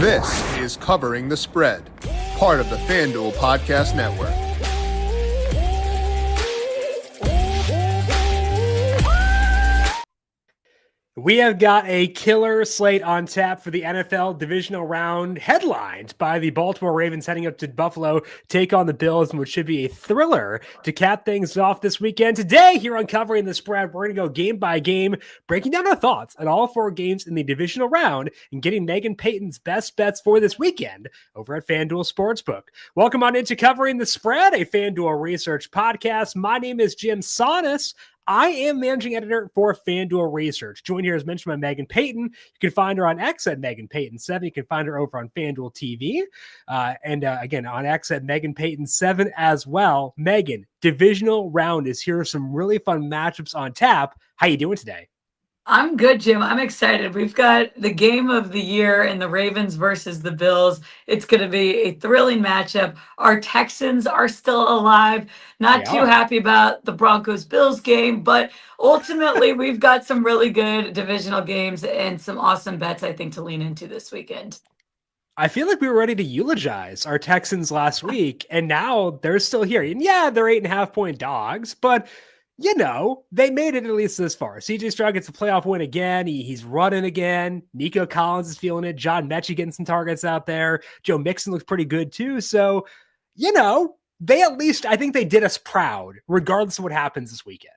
This is Covering the Spread, part of the FanDuel Podcast Network. We have got a killer slate on tap for the NFL divisional round, headlined by the Baltimore Ravens heading up to Buffalo, take on the Bills, which should be a thriller to cap things off this weekend. Today, here on Covering the Spread, we're going to go game by game, breaking down our thoughts on all four games in the divisional round and getting Meghan Payton's best bets for this weekend over at FanDuel Sportsbook. Welcome on into Covering the Spread, a FanDuel Research podcast. My name is JimSannes. I am managing editor for FanDuel Research. Joined here, as mentioned, by Meghan Payton. You can find her on X at Meghan Payton 7. You can find her over on FanDuel TV. And again, on X at Meghan Payton 7 as well. Meghan, divisional round is here. Some really fun matchups on tap. How you doing today? I'm good, Jim. I'm excited. We've got the game of the year in the Ravens versus the Bills. It's going to be a thrilling matchup. Our Texans are still alive. Not too happy about the Broncos-Bills game, but ultimately we've got some really good divisional games and some awesome bets, I think, to lean into this weekend. I feel like we were ready to eulogize our Texans last week, and now they're still here. And yeah, they're 8.5-point dogs, but you know, they made it at least this far. CJ Stroud gets a playoff win again. He's running again. Nico Collins is feeling it. John Mechie getting some targets out there. Joe Mixon looks pretty good too. So, you know, they at least, I think they did us proud, regardless of what happens this weekend.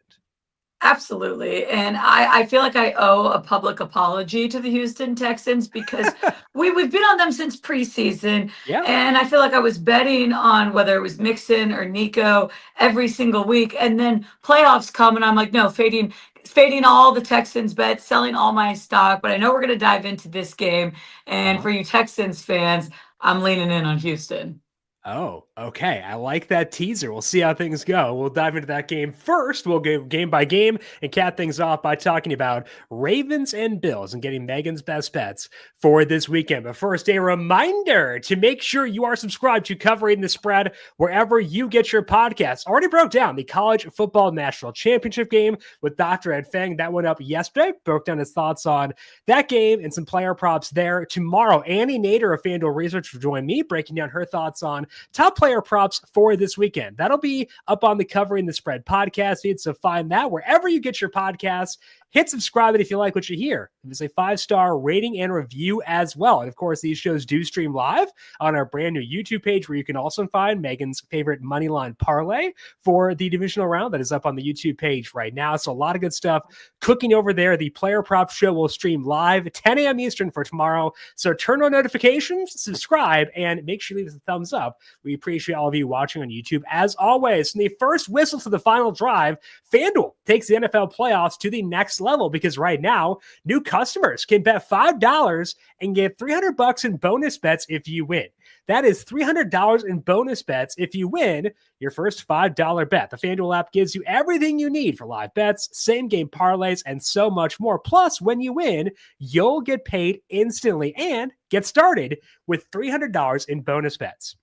Absolutely. And I feel like I owe a public apology to the Houston Texans because we've been on them since preseason. Yeah. And I feel like I was betting on whether it was Mixon or Nico every single week. And then playoffs come and I'm like, no, fading all the Texans bets, selling all my stock. But I know we're going to dive into this game. And for you Texans fans, I'm leaning in on Houston. Oh, okay. I like that teaser. We'll see how things go. We'll dive into that game first. We'll go game by game and cap things off by talking about Ravens and Bills and getting Meghan's best bets for this weekend. But first, a reminder to make sure you are subscribed to Covering the Spread wherever you get your podcasts. Already broke down the College Football National Championship game with Dr. Ed Feng. That went up yesterday. Broke down his thoughts on that game and some player props there. Tomorrow, Annie Nader of FanDuel Research will join me, breaking down her thoughts on top player props for this weekend. That'll be up on the Covering the Spread podcast feed, so find that wherever you get your podcasts. Hit subscribe if you like what you hear. There's a 5-star rating and review as well. And of course, these shows do stream live on our brand new YouTube page, where you can also find Meghan's favorite moneyline parlay for the divisional round that is up on the YouTube page right now. So a lot of good stuff cooking over there. The player prop show will stream live at 10 a.m. Eastern for tomorrow. So turn on notifications, subscribe, and make sure you leave us a thumbs up. We appreciate all of you watching on YouTube. As always, from the first whistle to the final drive, FanDuel takes the NFL playoffs to the next level, because right now new customers can bet $5 and get $300 in bonus bets if you win. That is $300 in bonus bets if you win your first $5 bet. The FanDuel app gives you everything you need for live bets, same game parlays, and so much more. Plus, when you win, you'll get paid instantly and get started with $300 in bonus bets.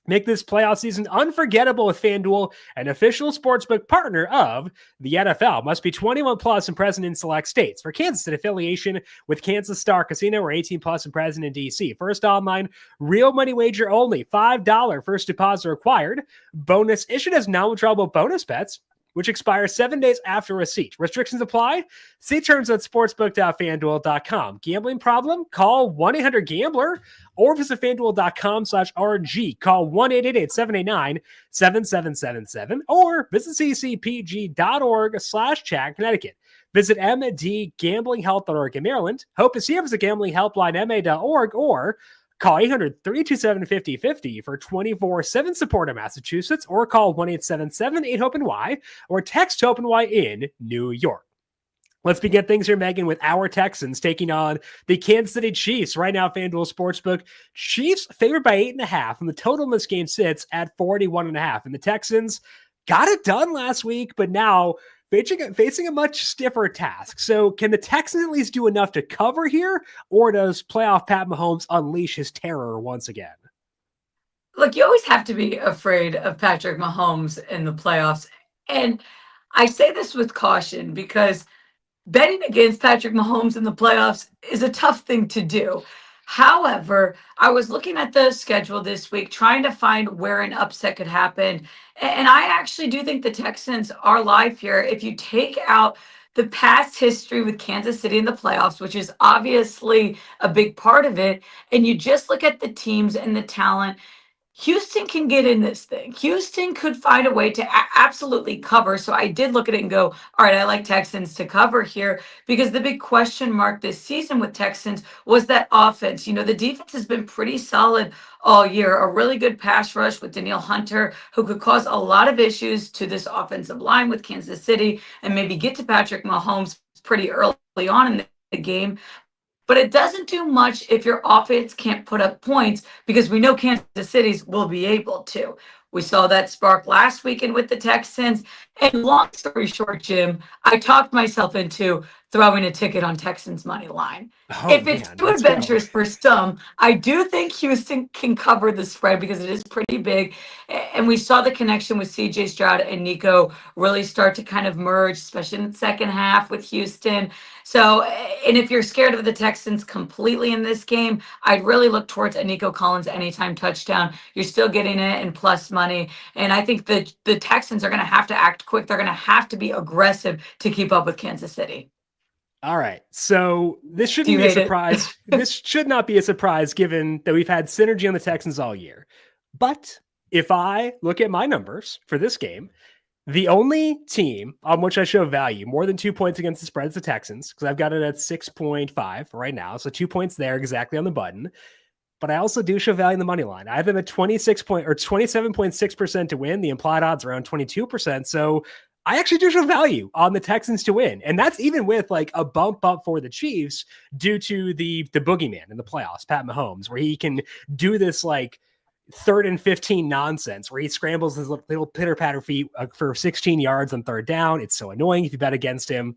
Make this playoff season unforgettable with FanDuel, an official sportsbook partner of the NFL. Must be 21 plus and present in select states. For Kansas, an affiliation with Kansas Star Casino, or 18 plus and present in D.C. First online, real money wager only. $5 first deposit required. Bonus issued as non-withdrawable bonus bets, which expires 7 days after receipt. Restrictions apply. See terms at sportsbook.fanduel.com. Gambling problem? Call 1-800-GAMBLER or visit fanduel.com/RG. Call 1-888-789-7777 or visit ccpg.org/chat Connecticut. Visit mdgamblinghelp.org in Maryland. Hope to see you. Visit gamblinghelplinema.org or call 800-327-5050 for 24/7 support in Massachusetts, or call 1-877-8-HOPE-NY or text HOPE-NY in New York. Let's begin things here, Meghan, with our Texans taking on the Kansas City Chiefs. Right now, FanDuel Sportsbook, Chiefs favored by 8.5, and the total in this game sits at 41.5. And the Texans got it done last week, but now facing a much stiffer task. So can the Texans at least do enough to cover here, or does playoff Pat Mahomes unleash his terror once again? Look, you always have to be afraid of Patrick Mahomes in the playoffs. And I say this with caution because betting against Patrick Mahomes in the playoffs is a tough thing to do. However, I was looking at the schedule this week, trying to find where an upset could happen. And I actually do think the Texans are live here. If you take out the past history with Kansas City in the playoffs, which is obviously a big part of it, and you just look at the teams and the talent, Houston can get in this thing. Houston could find a way to absolutely cover. So I did look at it and go, all right, I like Texans to cover here because the big question mark this season with Texans was that offense. The defense has been pretty solid all year. A really good pass rush with Danielle Hunter, who could cause a lot of issues to this offensive line with Kansas City and maybe get to Patrick Mahomes pretty early on in the game. But it doesn't do much if your offense can't put up points because we know Kansas City's will be able to. We saw that spark last weekend with the Texans. And long story short, Jim, I talked myself into throwing a ticket on Texans money line. If it's too adventurous for some, I do think Houston can cover the spread because it is pretty big. And we saw the connection with CJ Stroud and Nico really start to kind of merge, especially in the second half with Houston. So, and if you're scared of the Texans completely in this game, I'd really look towards a Nico Collins anytime touchdown. You're still getting it in plus money. And I think the Texans are going to have to act quick. They're going to have to be aggressive to keep up with Kansas City. All right. So this shouldn't be a surprise. This should not be a surprise given that we've had synergy on the Texans all year. But if I look at my numbers for this game, the only team on which I show value more than 2 points against the spread is the Texans, because I've got it at 6.5 right now. So 2 points there exactly on the button. But I also do show value in the money line. I have them at 27.6% to win. The implied odds around 22%. So I actually do show value on the Texans to win. And that's even with like a bump up for the Chiefs due to the boogeyman in the playoffs, Pat Mahomes, where he can do this like 3rd and 15 nonsense where he scrambles his little pitter patter feet for 16 yards on 3rd down. It's so annoying if you bet against him.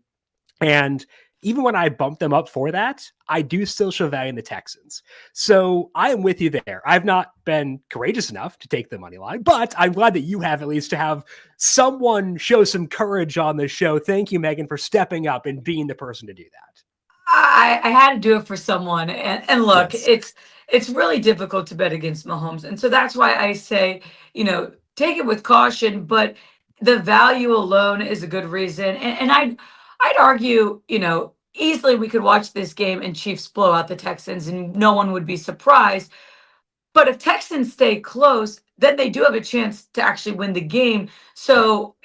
And even when I bump them up for that, I do still show value in the Texans. So I am with you there. I've not been courageous enough to take the money line, but I'm glad that you have, at least to have someone show some courage on this show. Thank you, Meghan, for stepping up and being the person to do that. I had to do it for someone. And look, yes. It's really difficult to bet against Mahomes. And so that's why I say, take it with caution, but the value alone is a good reason. And I'd argue, easily we could watch this game and Chiefs blow out the Texans and no one would be surprised. But if Texans stay close, then they do have a chance to actually win the game. So,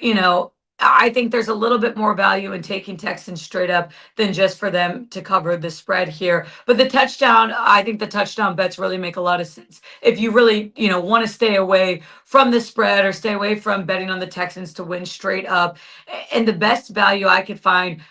I think there's a little bit more value in taking Texans straight up than just for them to cover the spread here. But I think the touchdown bets really make a lot of sense. If you really, want to stay away from the spread or stay away from betting on the Texans to win straight up. And the best value I could find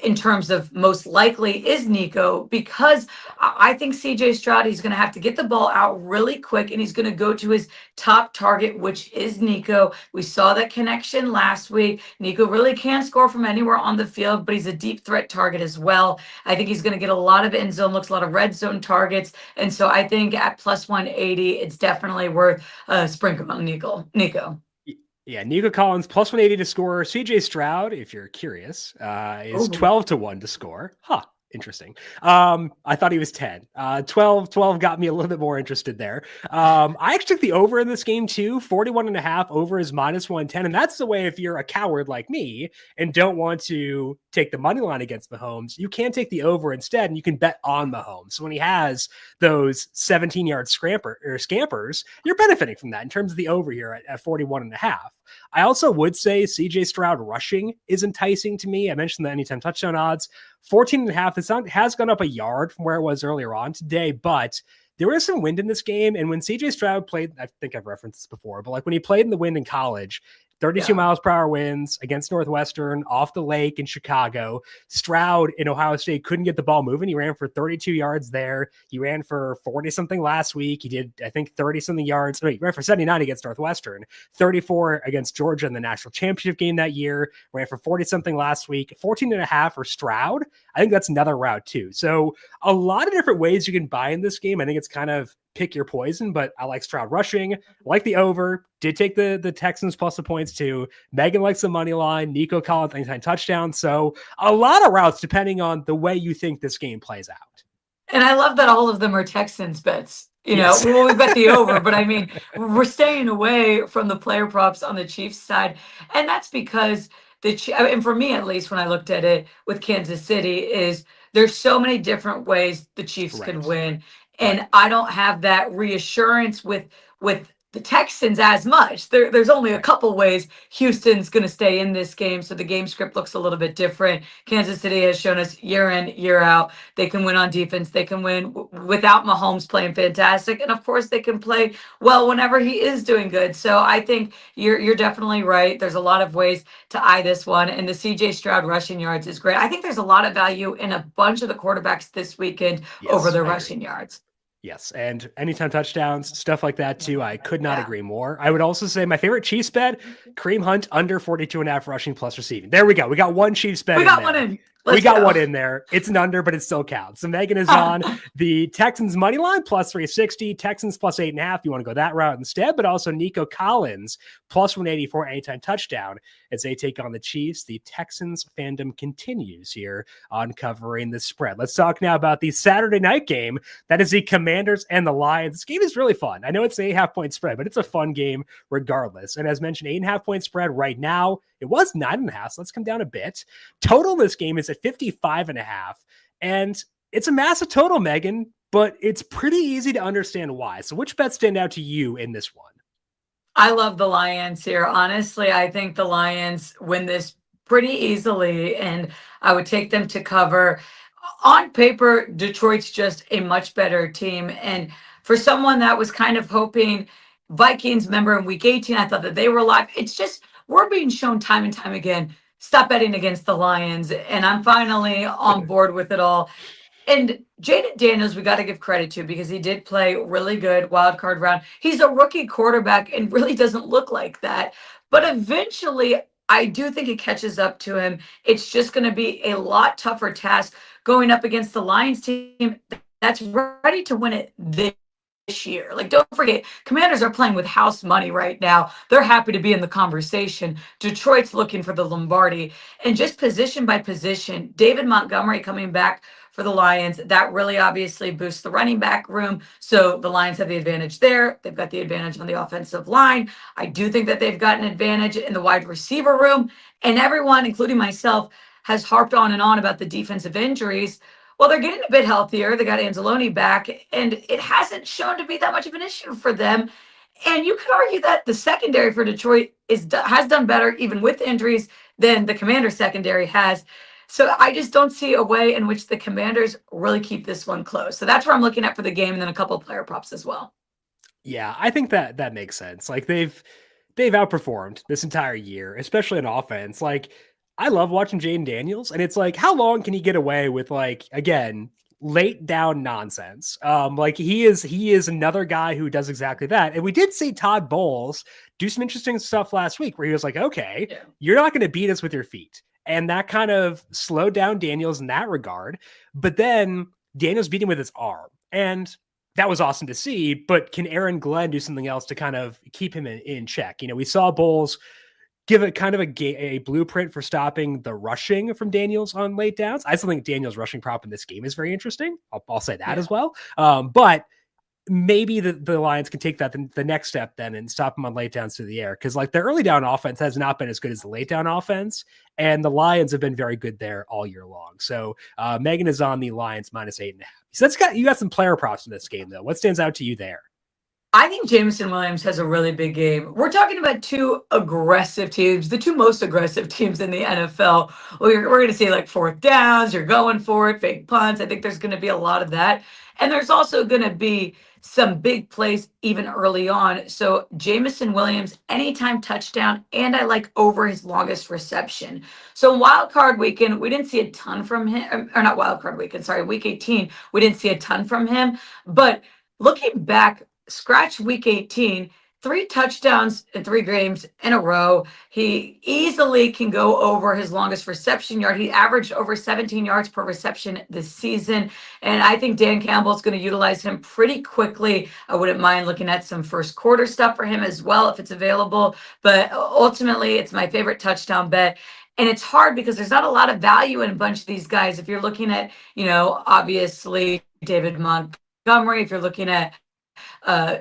in terms of most likely is Nico, because I think CJ Stroud, he's going to have to get the ball out really quick and he's going to go to his top target, which is Nico. We saw that connection last week. Nico really can score from anywhere on the field, but he's a deep threat target as well. I think he's going to get a lot of end zone looks, a lot of red zone targets. And so I think at plus 180, it's definitely worth a sprinkle on Nico. Yeah, Nico Collins plus 180 to score. CJ Stroud, if you're curious, is 12-1 to score. Huh. Interesting. I thought he was 10. 12 got me a little bit more interested there. I actually took the over in this game too. 41.5 over is minus 110. And that's the way, if you're a coward like me and don't want to take the money line against Mahomes, you can take the over instead and you can bet on Mahomes. So when he has those 17-yard scampers, you're benefiting from that in terms of the over here at 41.5. I also would say CJ Stroud rushing is enticing to me. I mentioned the anytime touchdown odds. 14.5 has gone up a yard from where it was earlier on today, but there is some wind in this game. And when CJ Stroud played, I think I've referenced this before, but like when he played in the wind in college, 32 miles per hour winds against Northwestern off the lake in Chicago. Stroud in Ohio State couldn't get the ball moving. He ran for 32 yards there. He ran for 40 something last week. He did, I think, 30 something yards. No, he ran for 79 against Northwestern, 34 against Georgia in the national championship game that year. Ran for 40 something last week, 14.5 for Stroud. I think that's another route too. So a lot of different ways you can buy in this game. I think it's kind of pick your poison, but I like Stroud rushing, like the over, did take the Texans plus the points too. Meghan likes the money line, Nico Collins anytime touchdown. So a lot of routes depending on the way you think this game plays out. And I love that all of them are Texans bets. Yes. Well, we bet the over, but I mean, we're staying away from the player props on the Chiefs side. And that's because and for me at least, when I looked at it with Kansas City, is there's so many different ways the Chiefs could Right. win. Right. And I don't have that reassurance with the Texans as much. There's only a couple ways Houston's going to stay in this game. So the game script looks a little bit different. Kansas City has shown us year in, year out, they can win on defense. They can win without Mahomes playing fantastic. And of course, they can play well whenever he is doing good. So I think you're definitely right. There's a lot of ways to eye this one. And the CJ Stroud rushing yards is great. I think there's a lot of value in a bunch of the quarterbacks this weekend over the rushing yards. Yes, and anytime touchdowns, stuff like that too. I could not agree more. I would also say my favorite Chiefs bet, Kareem Hunt under 42.5 rushing plus receiving. There we go. We got one Chiefs bet. We got one in. We got one in there. It's an under, but it still counts. So Megan is on the Texans money line plus 360, Texans plus 8.5. You want to go that route instead, but also Nico Collins plus 184 anytime touchdown as they take on the Chiefs. The Texans fandom continues here on covering the spread. Let's talk now about the Saturday night game. That is the Commanders and the Lions. This game is really fun. I know it's an 8.5 point spread, but it's a fun game regardless. And as mentioned, 8.5 point spread right now. It was 9.5, so let's come down a bit. Total in this game is at 55.5, and it's a massive total, Megan, but it's pretty easy to understand why. So which bets stand out to you in this one? I love the Lions here. Honestly, I think the Lions win this pretty easily, and I would take them to cover. On paper, Detroit's just a much better team. And for someone that was kind of hoping Vikings, member in week 18, I thought that they were alive. It's just, we're being shown time and time again, stop betting against the Lions. And I'm finally on board with it all. And Jaden Daniels, we got to give credit to because he did play really good wild card round. He's a rookie quarterback and really doesn't look like that. But eventually, I do think it catches up to him. It's just going to be a lot tougher task going up against the Lions team that's ready to win it this year. Like, don't forget, Commanders are playing with house money right now. They're happy to be in the conversation. Detroit's looking for the Lombardi. And just position by position, David Montgomery coming back for the Lions, that really obviously boosts the running back room. So the Lions have the advantage there. They've got the advantage on the offensive line. I do think that they've got an advantage in the wide receiver room. And everyone, including myself, has harped on and on about the defensive injuries. Well, they're getting a bit healthier. They got Anzalone back, and it hasn't shown to be that much of an issue for them. And you could argue that the secondary for Detroit has done better, even with injuries, than the Commanders secondary has. So I just don't see a way in which the Commanders really keep this one close. So that's where I'm looking at for the game, and then a couple of player props as well. Yeah, I think that makes sense. Like they've outperformed this entire year, especially in offense. Like I love watching Jaden Daniels, and it's like, how long can he get away with, like, again, late down nonsense? Like he is another guy who does exactly that. And we did see Todd Bowles do some interesting stuff last week where he was like, okay, you're not going to beat us with your feet. And that kind of slowed down Daniels in that regard. But then Daniels beat him with his arm. And that was awesome to see. But can Aaron Glenn do something else to kind of keep him in check? You know, we saw Bowles give it kind of a blueprint for stopping the rushing from Daniels on late downs. I still think Daniels' rushing prop in this game is very interesting. I'll say that as well. But maybe the Lions can take that the next step then and stop them on late downs through the air. Because like their early down offense has not been as good as the late down offense. And the Lions have been very good there all year long. So Megan is on the Lions -8.5. So you got some player props in this game though. What stands out to you there? I think Jameson Williams has a really big game. We're talking about two aggressive teams, the two most aggressive teams in the NFL. We're going to see like fourth downs, you're going for it, fake punts. I think there's going to be a lot of that. And there's also going to be some big plays even early on. So Jameson Williams, anytime touchdown, and I like over his longest reception. So wild card weekend, we didn't see a ton from him, or not wild card weekend, sorry, week 18, we didn't see a ton from him. But looking back, scratch week 18, 3 touchdowns in 3 games in a row. He easily can go over his longest reception yard. He averaged over 17 yards per reception this season. And I think Dan Campbell is going to utilize him pretty quickly. I wouldn't mind looking at some first quarter stuff for him as well if it's available. But ultimately, it's my favorite touchdown bet. And it's hard because there's not a lot of value in a bunch of these guys. If you're looking at, obviously David Montgomery, if you're looking at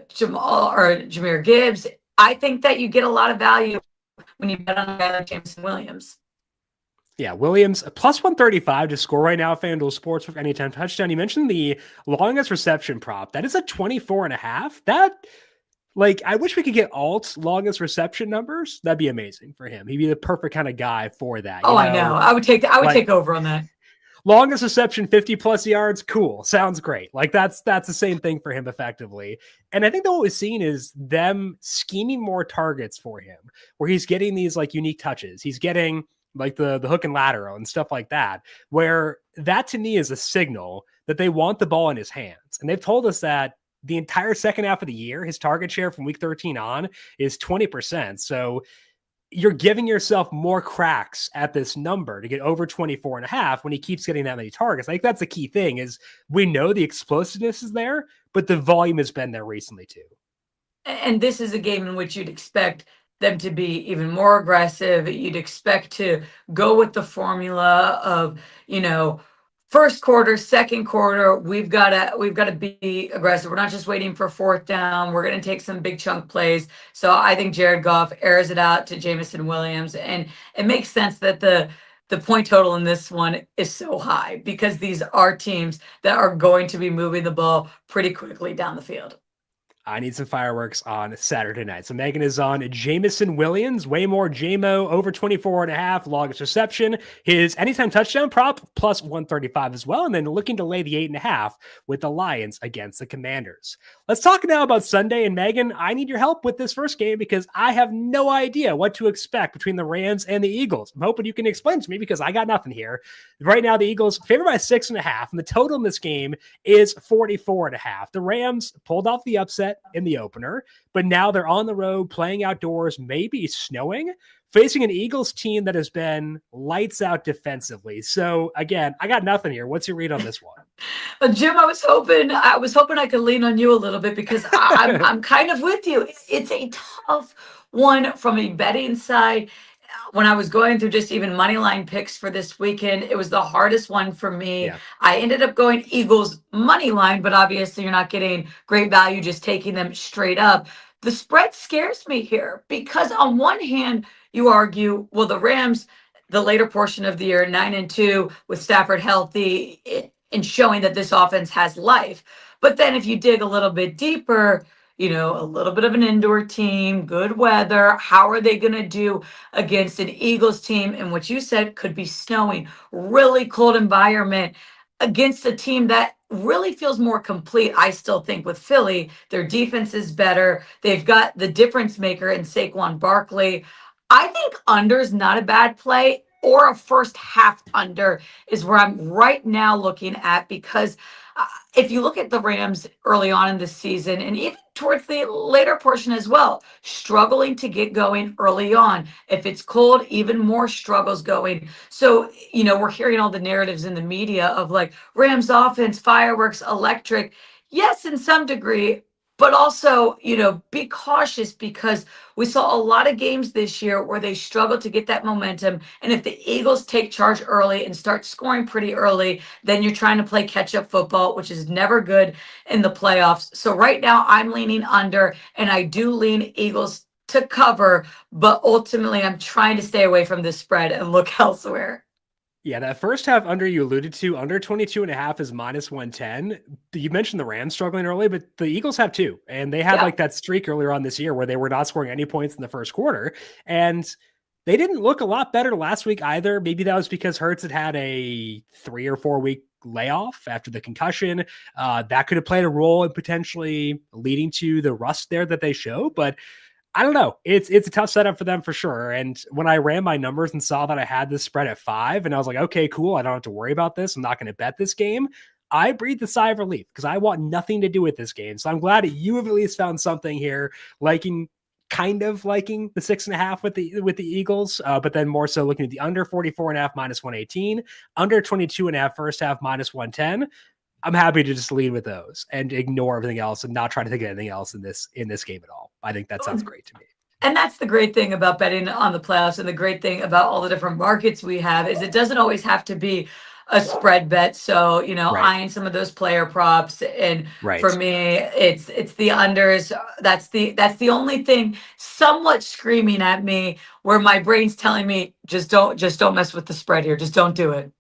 Jamal or Jahmyr Gibbs, I think that you get a lot of value when you bet on a guy like Jameson Williams. Yeah, Williams plus 135 to score right now. FanDuel Sportsbook anytime touchdown. You mentioned the longest reception prop. That is a 24.5. That, I wish we could get Alt's longest reception numbers. That'd be amazing for him. He'd be the perfect kind of guy for that. I know. I would take over on that. Longest reception, 50 plus yards. Cool. Sounds great. That's the same thing for him effectively. And I think that what we've seen is them scheming more targets for him, where he's getting these unique touches. He's getting the hook and lateral and stuff like that, where that to me is a signal that they want the ball in his hands. And they've told us that the entire second half of the year, his target share from week 13 on is 20%. So you're giving yourself more cracks at this number to get over 24.5 when he keeps getting that many targets. I think that's the key thing is we know the explosiveness is there, but the volume has been there recently too. And this is a game in which you'd expect them to be even more aggressive. You'd expect to go with the formula of, first quarter, second quarter, we've got to be aggressive. We're not just waiting for fourth down. We're going to take some big chunk plays. So I think Jared Goff airs it out to Jameson Williams, and it makes sense that the point total in this one is so high because these are teams that are going to be moving the ball pretty quickly down the field. I need some fireworks on Saturday night. So Meghan is on Jameson Williams, way more JMO, over 24.5, longest reception. His anytime touchdown prop, plus 135 as well. And then looking to lay the 8.5 with the Lions against the Commanders. Let's talk now about Sunday. And Meghan, I need your help with this first game because I have no idea what to expect between the Rams and the Eagles. I'm hoping you can explain to me because I got nothing here. Right now, the Eagles favored by 6.5, and the total in this game is 44.5. The Rams pulled off the upset in the opener, but now they're on the road playing outdoors, maybe snowing, facing an Eagles team that has been lights out defensively. So again, I got nothing here. What's your read on this one? Jim, I was hoping I could lean on you a little bit because I'm kind of with you. It's a tough one from a betting side. When I was going through just even money line picks for this weekend, it was the hardest one for me. Yeah. I ended up going Eagles money line, but obviously you're not getting great value just taking them straight up. The spread scares me here because on one hand, you argue, well, the Rams, the later portion of the year, 9-2 with Stafford healthy and showing that this offense has life. But then if you dig a little bit deeper, a little bit of an indoor team, good weather. How are they going to do against an Eagles team in which you said could be snowing, really cold environment against a team that really feels more complete? I still think with Philly, their defense is better. They've got the difference maker in Saquon Barkley. I think under is not a bad play, or a first half under is where I'm right now looking at because if you look at the Rams early on in the season and even towards the later portion as well, struggling to get going early on. If it's cold, even more struggles going. So, we're hearing all the narratives in the media of Rams offense, fireworks, electric. Yes, in some degree, but also, be cautious because we saw a lot of games this year where they struggled to get that momentum. And if the Eagles take charge early and start scoring pretty early, then you're trying to play catch-up football, which is never good in the playoffs. So right now I'm leaning under, and I do lean Eagles to cover, but ultimately I'm trying to stay away from this spread and look elsewhere. Yeah, that first half under you alluded to, under 22.5 is minus 110. You mentioned the Rams struggling early, but the Eagles have too. And they had that streak earlier on this year where they were not scoring any points in the first quarter. And they didn't look a lot better last week either. Maybe that was because Hurts had a 3 or 4 week layoff after the concussion. That could have played a role in potentially leading to the rust there that they show. But I don't know. It's a tough setup for them for sure. And when I ran my numbers and saw that I had this spread at 5 and I was like, okay, cool. I don't have to worry about this. I'm not going to bet this game. I breathed a sigh of relief because I want nothing to do with this game. So I'm glad that you have at least found something here, kind of liking the 6.5 with the Eagles, but then more so looking at the under 44.5 minus 118, under 22.5 first half minus 110. I'm happy to just lead with those and ignore everything else and not try to think of anything else in this game at all. I think that sounds great to me. And that's the great thing about betting on the playoffs, and the great thing about all the different markets we have is it doesn't always have to be a spread bet. So, Right. eyeing some of those player props, and for Right. me, it's the unders. That's the only thing somewhat screaming at me where my brain's telling me just don't mess with the spread here. Just don't do it.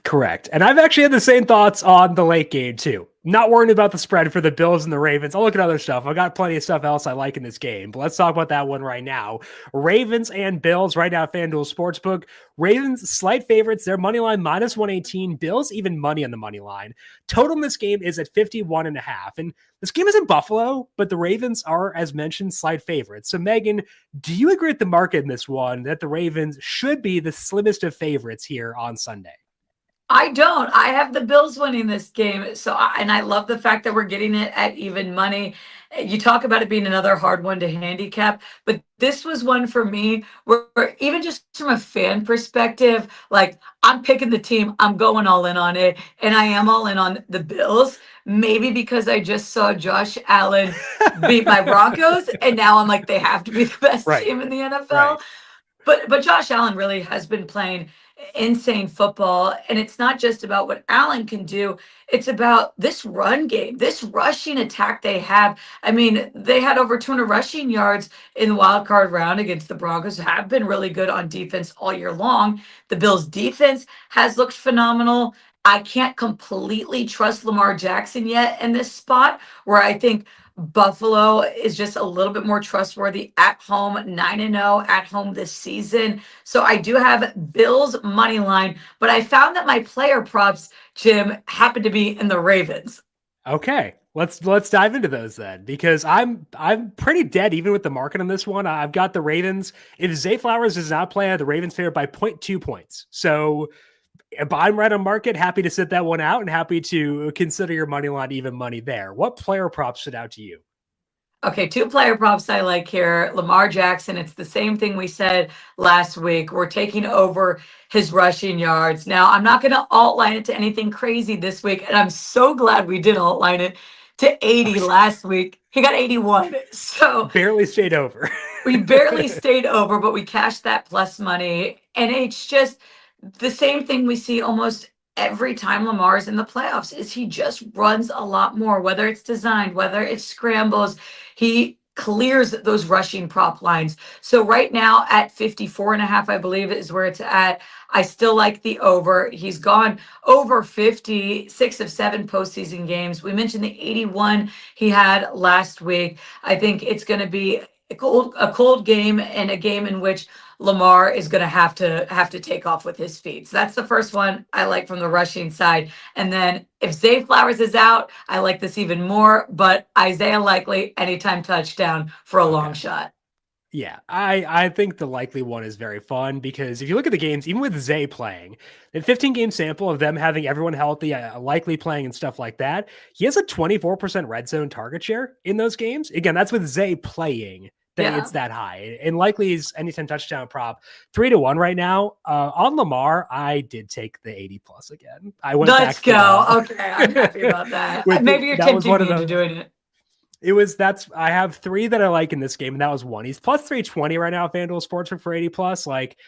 Correct. And I've actually had the same thoughts on the late game too. Not worrying about the spread for the Bills and the Ravens. I'll look at other stuff. I got plenty of stuff else I like in this game, but let's talk about that one right now. Ravens and Bills right now, FanDuel Sportsbook. Ravens slight favorites. Their money line minus 118. Bills even money on the money line. Total in this game is at 51.5. And this game is in Buffalo, but the Ravens are, as mentioned, slight favorites. So Megan, do you agree with the market in this one that the Ravens should be the slimmest of favorites here on Sunday? I don't. I have the Bills winning this game. And I love the fact that we're getting it at even money. You talk about it being another hard one to handicap, but this was one for me where even just from a fan perspective, like I'm picking the team, I'm going all in on it, and I am all in on the Bills. Maybe because I just saw Josh Allen beat my Broncos, and now I'm like, they have to be the best Right. team in the NFL. Right. But Josh Allen really has been playing insane football, and it's not just about what Allen can do. It's about this run game, this rushing attack they have. I mean, they had over 200 rushing yards in the wild card round against the Broncos. Have been really good on defense all year long. The Bills' defense has looked phenomenal. I can't completely trust Lamar Jackson yet in this spot where I think Buffalo is just a little bit more trustworthy at home, 9-0 at home this season. So I do have Bills money line, but I found that my player props, Jim, happen to be in the Ravens. Okay. Let's dive into those then, because I'm pretty dead even with the market on this one. I've got the Ravens. If Zay Flowers does not play, the Ravens favorite by 0.2 points. So if I'm right on market, happy to sit that one out and happy to consider your money line even money there. What player props stood out to you? Okay, two player props I like here. Lamar Jackson, it's the same thing we said last week. We're taking over his rushing yards. Now, I'm not going to outline it to anything crazy this week, and I'm so glad we did outline it to 80 last week. He got 81. So barely stayed over. we barely stayed over, but we cashed that plus money. And it's just the same thing we see almost every time Lamar's in the playoffs is he just runs a lot more, whether it's designed, whether it's scrambles, he clears those rushing prop lines. So right now at 54.5, I believe is where it's at. I still like the over. He's gone over 50, 6 of 7 postseason games. We mentioned the 81 he had last week. I think it's going to be a cold game, and a game in which Lamar is going to have to take off with his feet. So that's the first one I like from the rushing side. And then if Zay Flowers is out, I like this even more. But Isaiah Likely anytime touchdown for a long shot. Yeah, I think the likely one is very fun because if you look at the games, even with Zay playing, the 15-game sample of them having everyone healthy, Likely playing and stuff like that, he has a 24% red zone target share in those games. Again, that's with Zay playing. It's that high. And Likely's anytime touchdown prop 3-1 right now. On Lamar, I did take the 80 plus again. I went Let's back. Go. Okay, I'm happy about that. Maybe you're tempting me into doing it. I have 3 that I like in this game, and that was one. He's plus 320 right now, FanDuel Sportsbook for 80 plus. Like,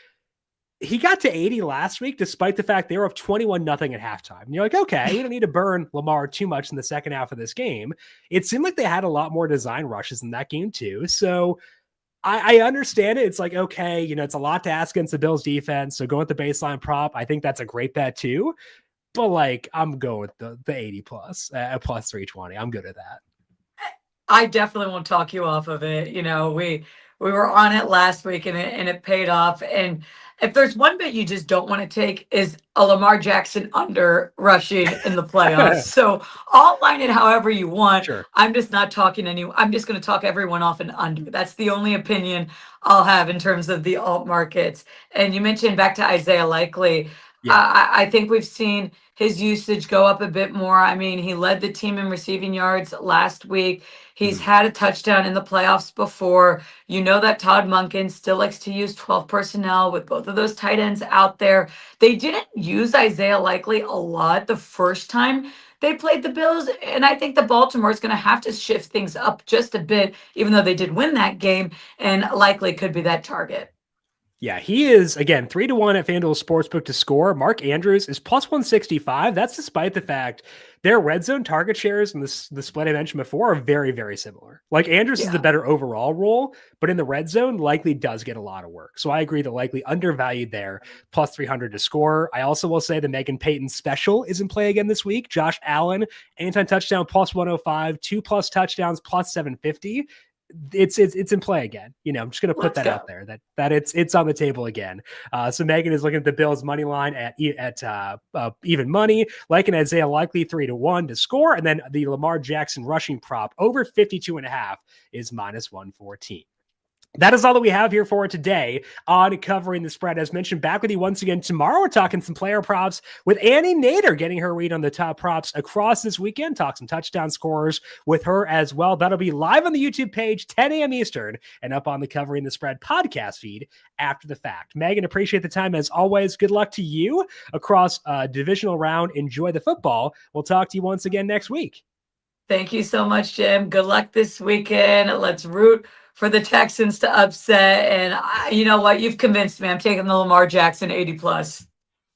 he got to 80 last week, despite the fact they were up 21-0 at halftime. And you're like, okay, we don't need to burn Lamar too much in the second half of this game. It seemed like they had a lot more design rushes in that game too. So I understand it. It's like, okay, it's a lot to ask against the Bills defense. So go with the baseline prop. I think that's a great bet too. But like, I'm going with the 80 plus, plus 320. I'm good at that. I definitely won't talk you off of it. We were on it last week, and it paid off. And if there's one bet you just don't want to take is a Lamar Jackson under rushing in the playoffs. So I'll line it however you want. Sure. I'm just not talking I'm just going to talk everyone off and under. That's the only opinion I'll have in terms of the alt markets. And you mentioned back to Isaiah Likely. Yeah. I think we've seen his usage go up a bit more. I mean, he led the team in receiving yards last week. He's had a touchdown in the playoffs before. You know that Todd Monken still likes to use 12 personnel with both of those tight ends out there. They didn't use Isaiah Likely a lot the first time they played the Bills, and I think the Baltimore is going to have to shift things up just a bit, even though they did win that game, and likely could be that target. Yeah, he is, again, 3-1 at FanDuel Sportsbook to score. Mark Andrews is plus 165. That's despite the fact their red zone target shares in the split I mentioned before are very, very similar. Like, Andrews is the better overall role, but in the red zone, likely does get a lot of work. So I agree that likely undervalued there, plus 300 to score. I also will say the Meghan Payton special is in play again this week. Josh Allen, anytime touchdown, plus 105, 2+ touchdowns, plus 750. It's in play again. I'm just going to put that out there that it's on the table again. So Megan is looking at the Bills money line at even money, like an Isaiah likely 3-1 to score. And then the Lamar Jackson rushing prop over 52.5 is minus 114. That is all that we have here for today on Covering the Spread. As mentioned, back with you once again tomorrow. We're talking some player props with Annie Nader, getting her read on the top props across this weekend. Talk some touchdown scorers with her as well. That'll be live on the YouTube page, 10 a.m. Eastern, and up on the Covering the Spread podcast feed after the fact. Megan, appreciate the time as always. Good luck to you across divisional round. Enjoy the football. We'll talk to you once again next week. Thank you so much, Jim. Good luck this weekend. Let's root for the Texans to upset. And you know what? You've convinced me. I'm taking the Lamar Jackson 80+.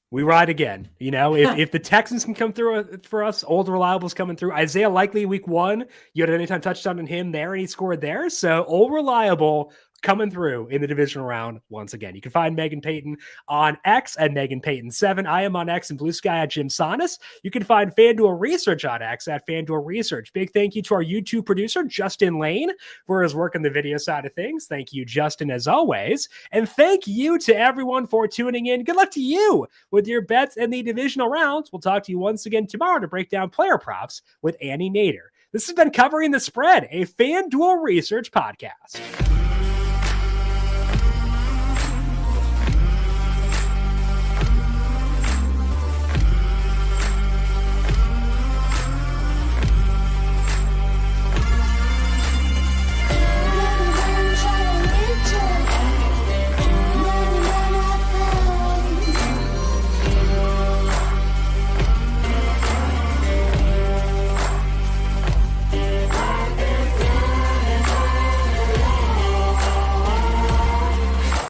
We ride again. If the Texans can come through for us, old reliable's coming through. Isaiah likely week 1, you had an anytime touchdown on him there, and he scored there. So old reliable coming through in the divisional round once again. You can find Meghan Payton on X at Meghan Payton 7. I am on X and Blue Sky at JimSannes. You can find FanDuel Research on X at FanDuel Research. Big thank you to our YouTube producer, Justin Lane, for his work on the video side of things. Thank you, Justin, as always. And thank you to everyone for tuning in. Good luck to you with your bets in the divisional rounds. We'll talk to you once again tomorrow to break down player props with Annie Nader. This has been Covering the Spread, a FanDuel Research podcast.